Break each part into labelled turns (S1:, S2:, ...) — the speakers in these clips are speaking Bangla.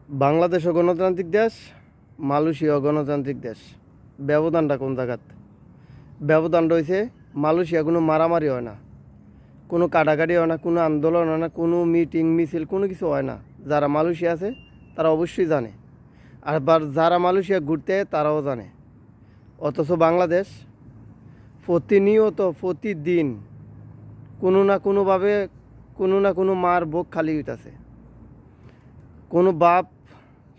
S1: বাংলাদেশও গণতান্ত্রিক দেশ, মালয়েশিয়াও গণতান্ত্রিক দেশ। ব্যবধানটা কোন জায়গাত? ব্যবধানটা হয়েছে মালয়েশিয়া কোনো মারামারি হয় না, কোনো কাটাকাটি হয় না, কোনো আন্দোলন হয় না, কোনো মিটিং মিছিল কোনো কিছু হয় না। যারা মালয়েশিয়া আছে তারা অবশ্যই জানে, আর যারা মালয়েশিয়া ঘুরতে তারাও জানে। অথচ বাংলাদেশ প্রতিনিয়ত প্রতিদিন কোনো না কোনোভাবে কোনো না কোনো মার বুক খালি হইতেছে। কোনো বাপ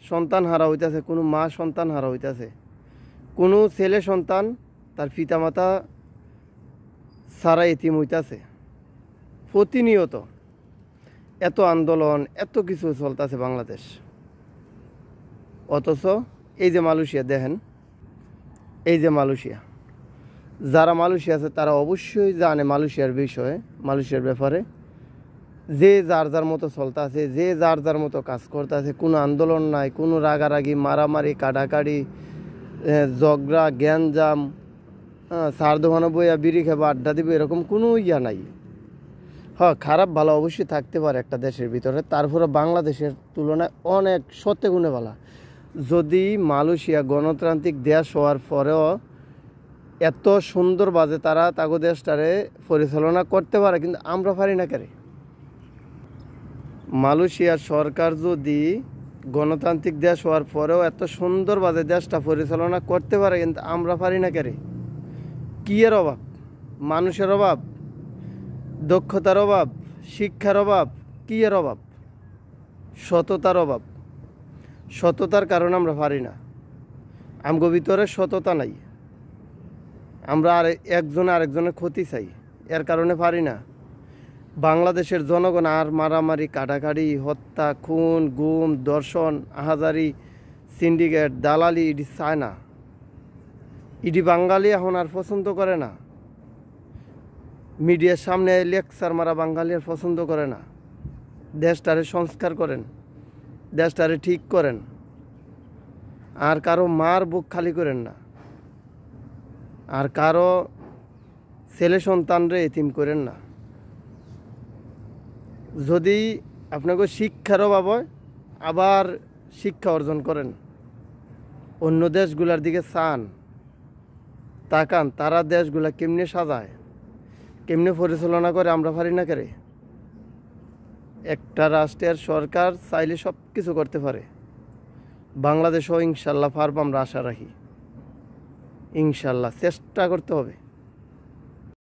S1: সন্তান হারা হইতেছে, কোনো মা সন্তান হারা হইতেছে, কোনো ছেলে সন্তান তার পিতামাতা সারা এতিম হইতেছে। প্রতিনিয়ত এত আন্দোলন, এত কিছু চলতেছে বাংলাদেশ। অথচ এই যে মালয়েশিয়া দেখেন, এই যে মালয়েশিয়া, যারা মালয়েশিয়া আছে তারা অবশ্যই জানে মালয়েশিয়ার বিষয়ে, মালয়েশিয়ার ব্যাপারে। যে যার যার মতো চলতে আছে, যে যার যার মতো কাজ করতে আছে, কোনো আন্দোলন নাই, কোনো রাগারাগি, মারামারি, কাটাকাটি, ঝগড়া, গ্যাঞ্জাম, সার দোকানে বইয়া বিড়ি খাবে, আড্ডা দিবে, এরকম কোনো ইয়া নাই। হ্যাঁ, খারাপ ভালো অবশ্যই থাকতে পারে একটা দেশের ভিতরে, তারপরে বাংলাদেশের তুলনায় অনেক শতে গুণে ভালো। যদি মালয়েশিয়া গণতান্ত্রিক দেশ হওয়ার পরেও এত সুন্দরভাবে তারা তাগো দেশটারে পরিচালনা করতে পারে, কিন্তু আমরা পারি না কেন? মালয়েশিয়ার সরকার যদি গণতান্ত্রিক দেশ হওয়ার পরেও এত সুন্দরভাবে দেশটা পরিচালনা করতে পারে, কিন্তু আমরা পারি না কেন? কী এর অভাব? মানুষের অভাব, দক্ষতার অভাব, শিক্ষার অভাব, কী এর অভাব? সততার অভাব। সততার কারণে আমরা পারি না। আমগো ভিতরে সততা নাই, আমরা একজনে আরেকজনের ক্ষতি চাই, এর কারণে পারি না। বাংলাদেশের জনগণ আর মারামারি, কাটাকাটি, হত্যা, খুন, গুম, ধর্ষণ, আহাজারি, সিন্ডিকেট, দালালি এটি চায় না। এটি বাঙালি এখন আর পছন্দ করে না। মিডিয়ার সামনে লেকচার মারা বাঙালি আর পছন্দ করে না। দেশটারে সংস্কার করেন, দেশটারে ঠিক করেন, আর কারো মার বুক খালি করেন না, আর কারো ছেলে সন্তানরে এতিম করেন না। যদি আপনাকে শিক্ষার অভাব হয়, আবার শিক্ষা অর্জন করেন, অন্য দেশগুলার দিকে তাকান, তারা দেশগুলা কেমনে সাজায়, কেমনে পরিচালনা করে, আমরা পারি না কেরে? একটা রাষ্ট্রের সরকার চাইলে সব কিছু করতে পারে। বাংলাদেশও ইনশাল্লাহ পারবো, আমরা আশা রাখি। ইনশাল্লাহ চেষ্টা করতে হবে।